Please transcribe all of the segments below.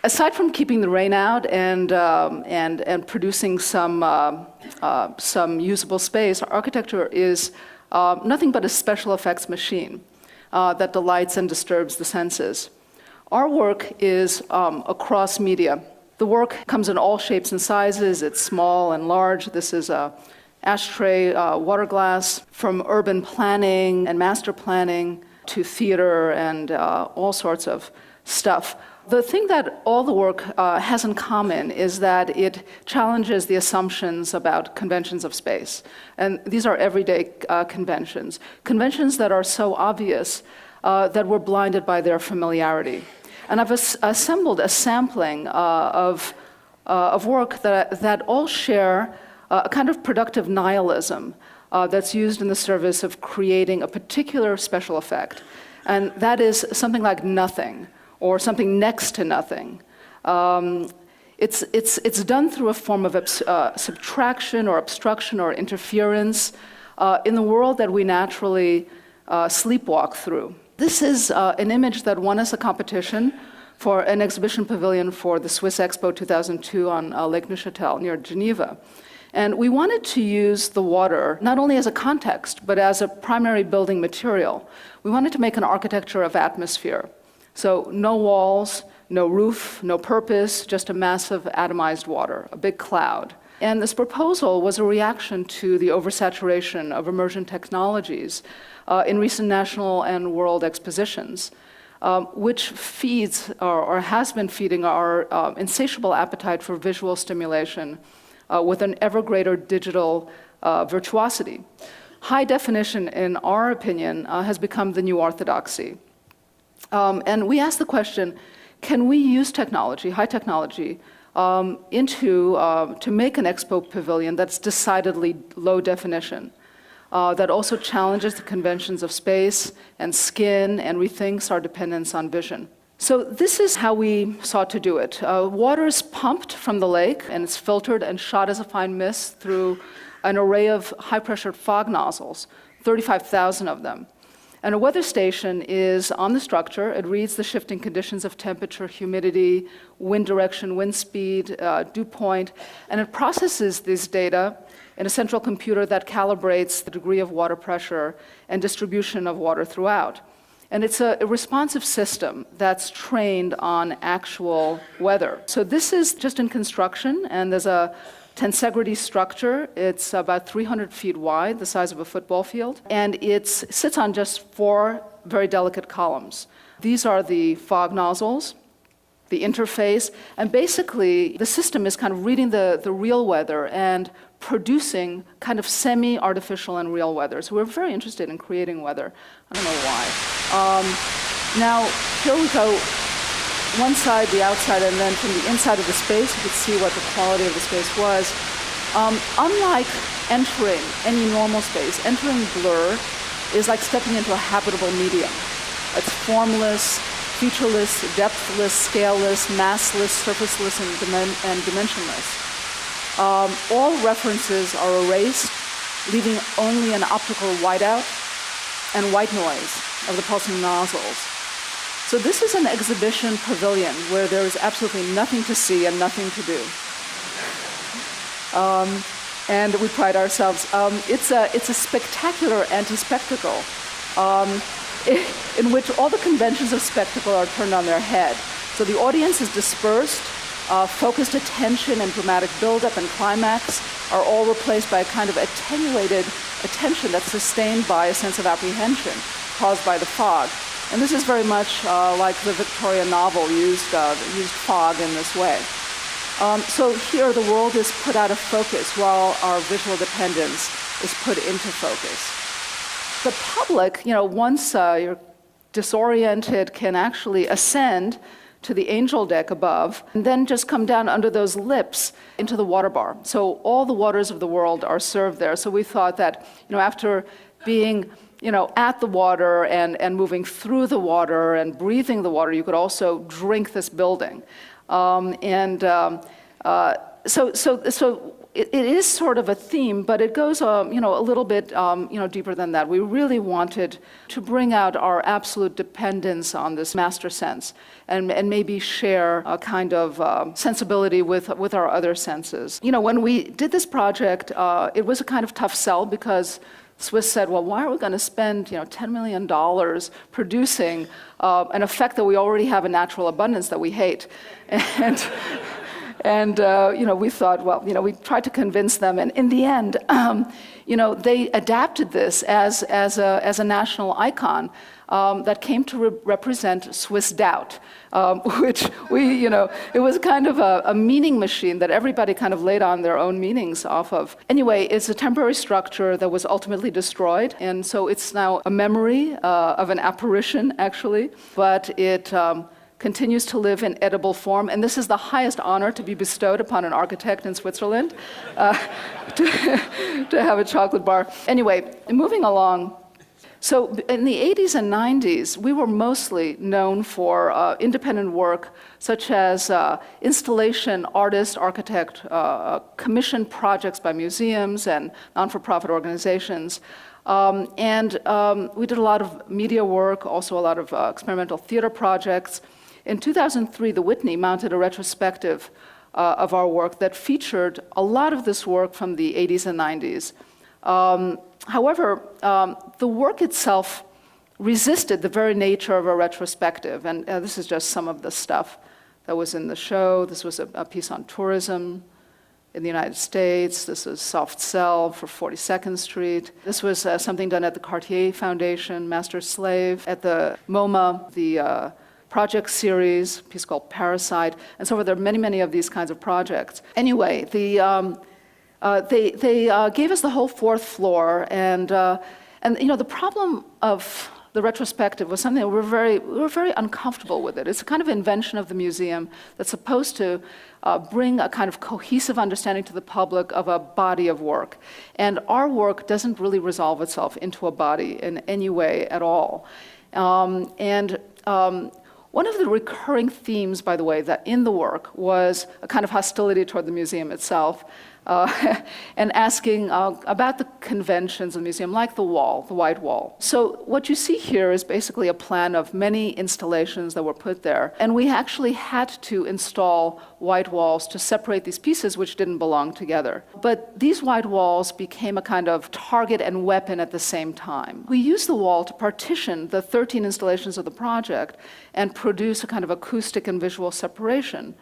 Aside from keeping the rain out and producing some usable space, our architecture is nothing but a special effects machine that delights and disturbs the senses. Our work is across media. The work comes in all shapes and sizes. It's small and large. This is a ashtray water glass, from urban planning and master planning to theater and all sorts of stuff. The thing that all the work has in common is that it challenges the assumptions about conventions of space. And these are everyday conventions that are so obvious that we're blinded by their familiarity. And I've assembled a sampling of work that all share a kind of productive nihilism that's used in the service of creating a particular special effect. And that is something like nothing, or something next to nothing. It's done through a form of subtraction or obstruction or interference in the world that we naturally sleepwalk through. This is an image that won us a competition for an exhibition pavilion for the Swiss Expo 2002 on Lake Neuchâtel near Geneva. And we wanted to use the water not only as a context, but as a primary building material. We wanted to make an architecture of atmosphere. So no walls, no roof, no purpose, just a massive atomized water, a big cloud. And this proposal was a reaction to the oversaturation of immersion technologies in recent national and world expositions, which feeds or has been feeding our insatiable appetite for visual stimulation with an ever greater digital virtuosity. High definition, in our opinion, has become the new orthodoxy. And we asked the question, can we use technology, high technology, to make an expo pavilion that's decidedly low definition, that also challenges the conventions of space and skin and rethinks our dependence on vision. So this is how we sought to do it. Water is pumped from the lake, and it's filtered and shot as a fine mist through an array of high-pressure fog nozzles, 35,000 of them. And a weather station is on the structure. It reads the shifting conditions of temperature, humidity, wind direction, wind speed, dew point, and it processes this data in a central computer that calibrates the degree of water pressure and distribution of water throughout. And it's a responsive system that's trained on actual weather. So this is just in construction, and there's a tensegrity structure. It's about 300 feet wide, the size of a football field, and it sits on just 4 very delicate columns. These are the fog nozzles, the interface, and basically the system is kind of reading the real weather and producing kind of semi-artificial and real weather. So we're very interested in creating weather. I don't know why. Now, here we go. One side, the outside, and then from the inside of the space, you could see what the quality of the space was. Unlike entering any normal space, entering blur is like stepping into a habitable medium. It's formless, featureless, depthless, scaleless, massless, surfaceless, and dimensionless. All references are erased, leaving only an optical whiteout and white noise of the pulsing nozzles. So this is an exhibition pavilion where there is absolutely nothing to see and nothing to do. And we pride ourselves. It's a spectacular anti-spectacle in which all the conventions of spectacle are turned on their head. So the audience is dispersed, focused attention and dramatic buildup and climax are all replaced by a kind of attenuated attention that's sustained by a sense of apprehension caused by the fog. And this is very much like the Victorian novel used fog in this way. So here the world is put out of focus while our visual dependence is put into focus. The public, once you're disoriented, can actually ascend to the angel deck above and then just come down under those lips into the water bar. So all the waters of the world are served there. So we thought that, after being at the water and moving through the water and breathing the water, you could also drink this building. So it is sort of a theme, but it goes, a little bit, deeper than that. We really wanted to bring out our absolute dependence on this master sense, and maybe share a kind of sensibility with our other senses. When we did this project, it was a kind of tough sell because Swiss said, well, why are we going to spend $10 million producing an effect that we already have in natural abundance that we hate? And we thought, well, we tried to convince them, and in the end, they adapted this as a national icon that came to represent Swiss doubt, which it was kind of a meaning machine that everybody kind of laid on their own meanings off of. Anyway, it's a temporary structure that was ultimately destroyed, and so it's now a memory of an apparition, actually, but it continues to live in edible form, and this is the highest honor to be bestowed upon an architect in Switzerland, to have a chocolate bar. Anyway, moving along. So in the 80s and 90s, we were mostly known for independent work, such as installation, artist, architect, commissioned projects by museums and non-for-profit organizations. And we did a lot of media work, also a lot of experimental theater projects. In 2003, the Whitney mounted a retrospective of our work that featured a lot of this work from the 80s and 90s. However, the work itself resisted the very nature of a retrospective, and this is just some of the stuff that was in the show. This was a piece on tourism in the United States. This is Soft Cell for 42nd Street. This was something done at the Cartier Foundation, Master Slave, at the MoMA, the project series, a piece called Parasite, and so forth. There are many, many of these kinds of projects. Anyway, they gave us the whole fourth floor, and the problem of the retrospective was something that we were very uncomfortable with it. It's a kind of invention of the museum that's supposed to bring a kind of cohesive understanding to the public of a body of work. And our work doesn't really resolve itself into a body in any way at all. One of the recurring themes, by the way, that in the work was a kind of hostility toward the museum itself, and asking about the conventions of the museum, like the wall, the white wall. So what you see here is basically a plan of many installations that were put there, and we actually had to install white walls to separate these pieces which didn't belong together. But these white walls became a kind of target and weapon at the same time. We used the wall to partition the 13 installations of the project and produce a kind of acoustic and visual separation.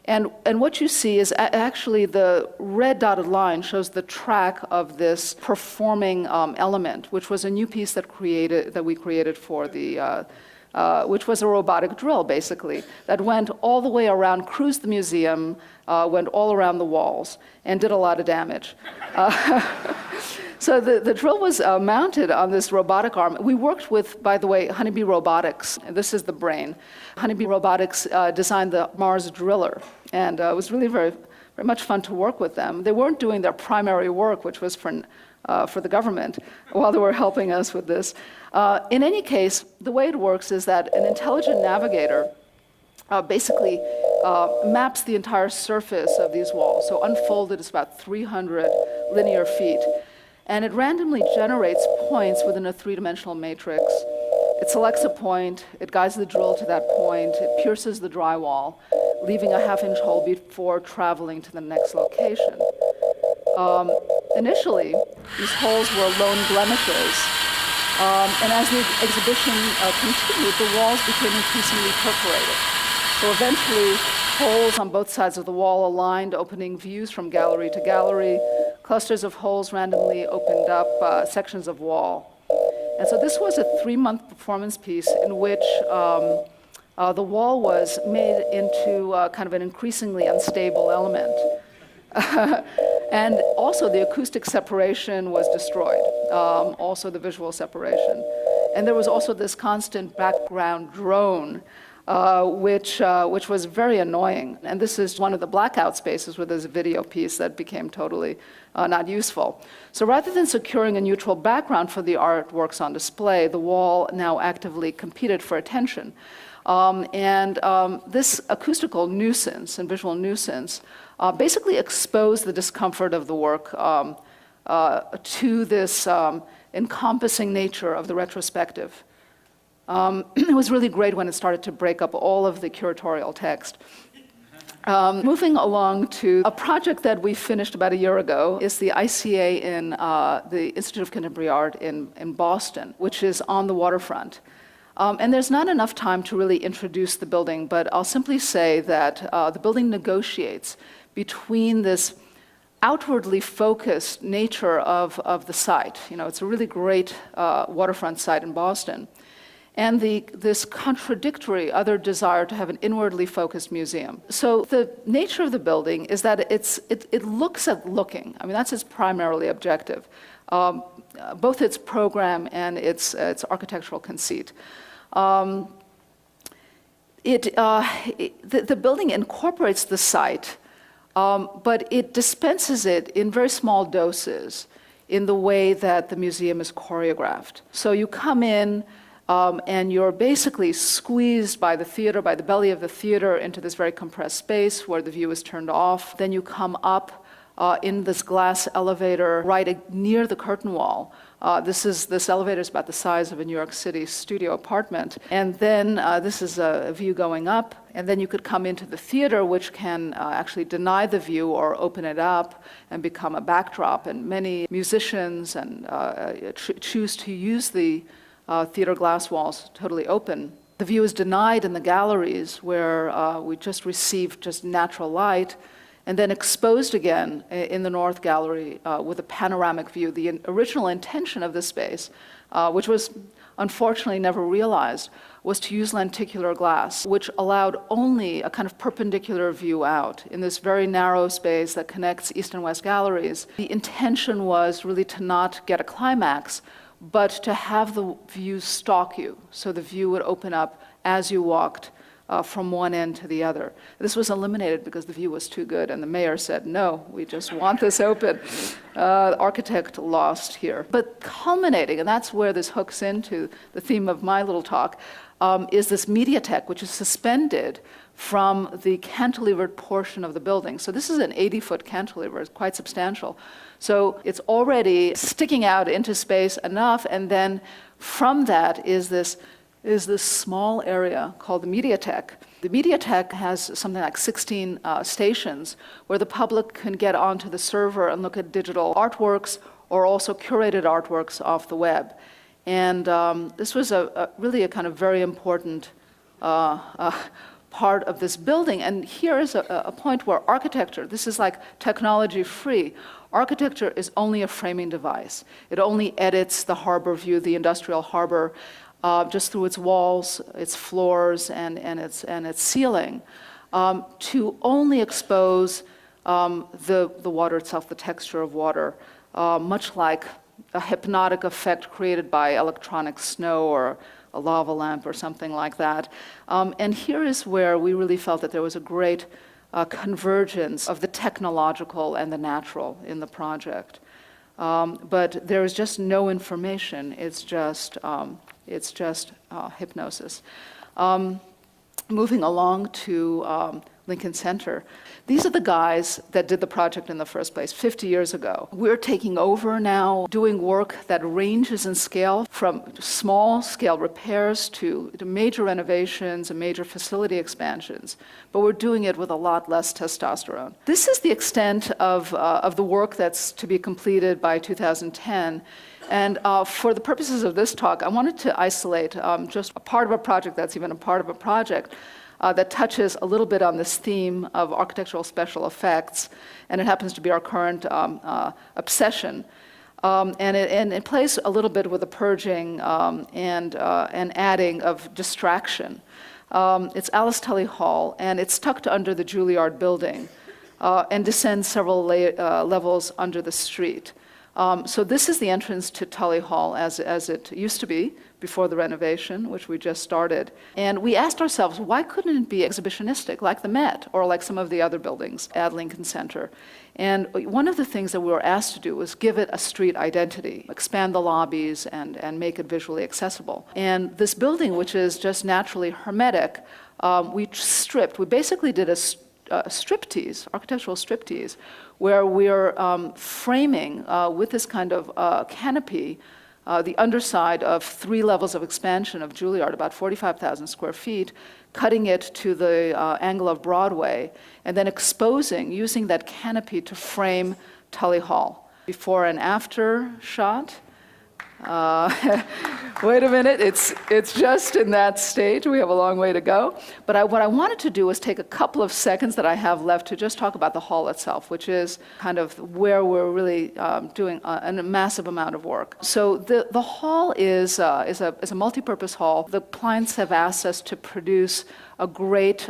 And what you see is actually the red dotted line shows the track of this performing element, which was a new piece that we created for the, which was a robotic drill, basically, that went all the way around, cruised the museum, went all around the walls, and did a lot of damage. So the drill was mounted on this robotic arm. We worked with, by the way, Honeybee Robotics. This is the brain. Honeybee Robotics designed the Mars driller, and it was really very, very much fun to work with them. They weren't doing their primary work, which was for the government, while they were helping us with this. In any case, the way it works is that an intelligent navigator basically maps the entire surface of these walls. So unfolded is about 300 linear feet. And it randomly generates points within a three-dimensional matrix. It selects a point, it guides the drill to that point, it pierces the drywall, leaving a half-inch hole before traveling to the next location. Initially, these holes were lone blemishes, and as the exhibition continued, the walls became increasingly perforated. So eventually, holes on both sides of the wall aligned, opening views from gallery to gallery. Clusters of holes randomly opened up sections of wall. And so this was a 3-month performance piece in which the wall was made into kind of an increasingly unstable element. And also the acoustic separation was destroyed, also the visual separation. And there was also this constant background drone, which was very annoying. And this is one of the blackout spaces where there's a video piece that became totally not useful. So rather than securing a neutral background for the artworks on display, the wall now actively competed for attention. This acoustical nuisance and visual nuisance basically exposed the discomfort of the work to this encompassing nature of the retrospective. It was really great when it started to break up all of the curatorial text. Moving along to a project that we finished about a year ago is the ICA in the Institute of Contemporary Art in Boston, which is on the waterfront. And there's not enough time to really introduce the building, but I'll simply say that the building negotiates between this outwardly focused nature of the site. You know, it's a really great waterfront site in Boston. And this contradictory other desire to have an inwardly focused museum. So the nature of the building is that it looks at looking. I mean, that's its primarily objective, both its program and its architectural conceit. The building incorporates the site, but it dispenses it in very small doses in the way that the museum is choreographed. So you come in, and you're basically squeezed by the theater, by the belly of the theater, into this very compressed space where the view is turned off. Then you come up in this glass elevator right near the curtain wall. This elevator is about the size of a New York City studio apartment. And then this is a view going up. And then you could come into the theater, which can actually deny the view or open it up and become a backdrop. And many musicians choose to use the theater glass walls totally open. The view is denied in the galleries where we just received just natural light, and then exposed again in the North Gallery with a panoramic view. The original intention of this space, which was unfortunately never realized, was to use lenticular glass, which allowed only a kind of perpendicular view out in this very narrow space that connects East and West galleries. The intention was really to not get a climax, but to have the view stalk you, so the view would open up as you walked from one end to the other. This was eliminated because the view was too good, and the mayor said, no, we just want this open. The architect lost here. But culminating, and that's where this hooks into the theme of my little talk, is this mediatek, which is suspended from the cantilevered portion of the building. So this is an 80-foot cantilever, it's quite substantial. So it's already sticking out into space enough, and then from that is this small area called the mediatek. The mediatek has something like 16 stations where the public can get onto the server and look at digital artworks or also curated artworks off the web. And this was really a kind of very important part of this building. And here is a point where architecture, this is like technology free. Architecture is only a framing device. It only edits the harbor view, the industrial harbor, just through its walls, its floors, and its ceiling, to only expose the water itself, the texture of water, much like a hypnotic effect created by electronic snow or a lava lamp or something like that. And here is where we really felt that there was a great convergence of the technological and the natural in the project. But there is just no information. It's just hypnosis. Moving along to Lincoln Center. These are the guys that did the project in the first place 50 years ago. We're taking over now, doing work that ranges in scale from small scale repairs to major renovations and major facility expansions. But we're doing it with a lot less testosterone. This is the extent of the work that's to be completed by 2010. And for the purposes of this talk, I wanted to isolate just a part of a project that's even a part of a project that touches a little bit on this theme of architectural special effects, and it happens to be our current obsession. And it plays a little bit with the purging and adding of distraction. It's Alice Tully Hall, and it's tucked under the Juilliard building and descends several levels under the street. So this is the entrance to Tully Hall as it used to be before the renovation, which we just started. And we asked ourselves, why couldn't it be exhibitionistic, like the Met or like some of the other buildings at Lincoln Center? And one of the things that we were asked to do was give it a street identity, expand the lobbies and make it visually accessible. And this building, which is just naturally hermetic, we basically did a striptease, architectural striptease, where we're framing with this kind of canopy the underside of 3 levels of expansion of Juilliard, about 45,000 square feet, cutting it to the angle of Broadway, and then using that canopy to frame Tully Hall. Before and after shot. Wait a minute, it's just in that stage. We have a long way to go. But what I wanted to do was take a couple of seconds that I have left to just talk about the hall itself, which is kind of where we're really doing a massive amount of work. So the hall is a multi-purpose hall. The clients have asked us to produce a great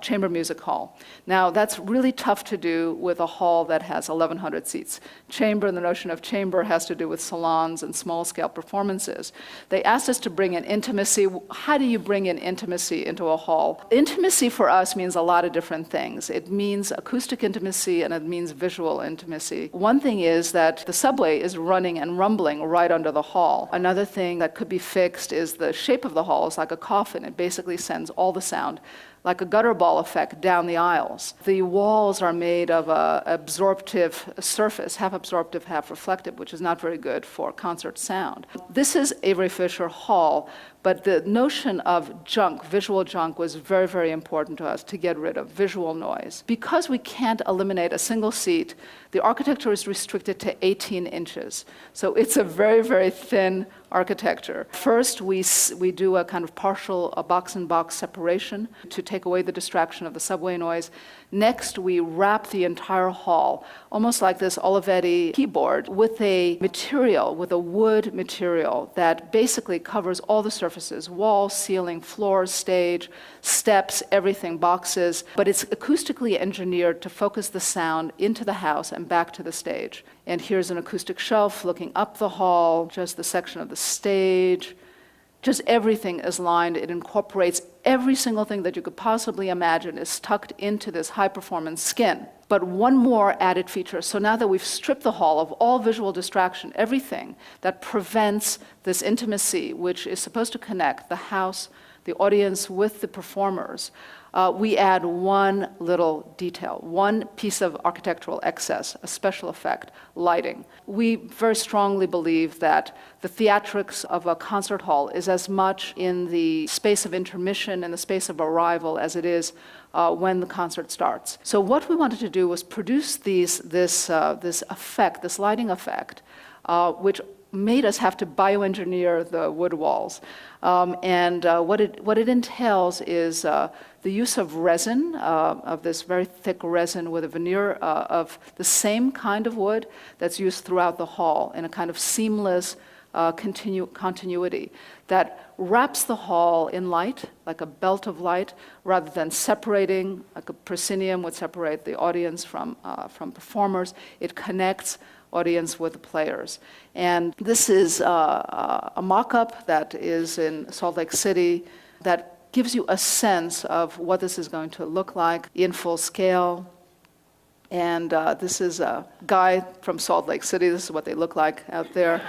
chamber music hall. Now, that's really tough to do with a hall that has 1,100 seats. Chamber, the notion of chamber has to do with salons and small-scale performances. They asked us to bring in intimacy. How do you bring in intimacy into a hall? Intimacy for us means a lot of different things. It means acoustic intimacy and it means visual intimacy. One thing is that the subway is running and rumbling right under the hall. Another thing that could be fixed is the shape of the hall is like a coffin. It basically sends all the sound like a gutter ball effect down the aisles. The walls are made of an absorptive surface, half absorptive, half reflective, which is not very good for concert sound. This is Avery Fisher Hall, but the notion of junk, visual junk, was very, very important to us to get rid of visual noise. Because we can't eliminate a single seat, the architecture is restricted to 18 inches. So it's a very, very thin architecture. First, we do a kind of partial box-in-box separation to take away the distraction of the subway noise. Next, we wrap the entire hall, almost like this Olivetti keyboard, with a wood material that basically covers all the surfaces, wall, ceiling, floor, stage, steps, everything, boxes, but it's acoustically engineered to focus the sound into the house and back to the stage. And here's an acoustic shelf looking up the hall, just the section of the stage. Just everything is lined. It incorporates every single thing that you could possibly imagine is tucked into this high-performance skin. But one more added feature. So now that we've stripped the hall of all visual distraction, everything that prevents this intimacy, which is supposed to connect the house, the audience with the performers, we add one little detail, one piece of architectural excess, a special effect, lighting. We very strongly believe that the theatrics of a concert hall is as much in the space of intermission and the space of arrival as it is when the concert starts. So what we wanted to do was produce this effect, this lighting effect, which made us have to bioengineer the wood walls. What it entails is the use of resin, of this very thick resin with a veneer of the same kind of wood that's used throughout the hall in a kind of seamless continuity that wraps the hall in light, like a belt of light, rather than separating, like a proscenium would separate the audience from performers. It connects audience with the players. And this is a mock-up that is in Salt Lake City that gives you a sense of what this is going to look like in full scale. And this is a guy from Salt Lake City. This is what they look like out there.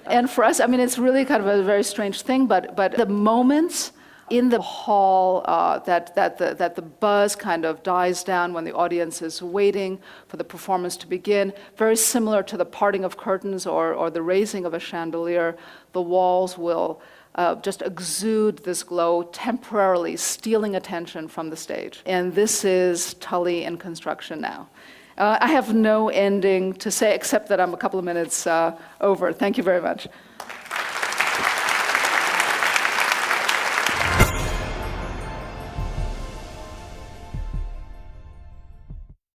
And for us, I mean, it's really kind of a very strange thing, but the moments in the hall that the buzz kind of dies down when the audience is waiting for the performance to begin, very similar to the parting of curtains or the raising of a chandelier. The walls will just exude this glow, temporarily stealing attention from the stage. And this is Tully in construction now. I have no ending to say except that I'm a couple of minutes over. Thank you very much.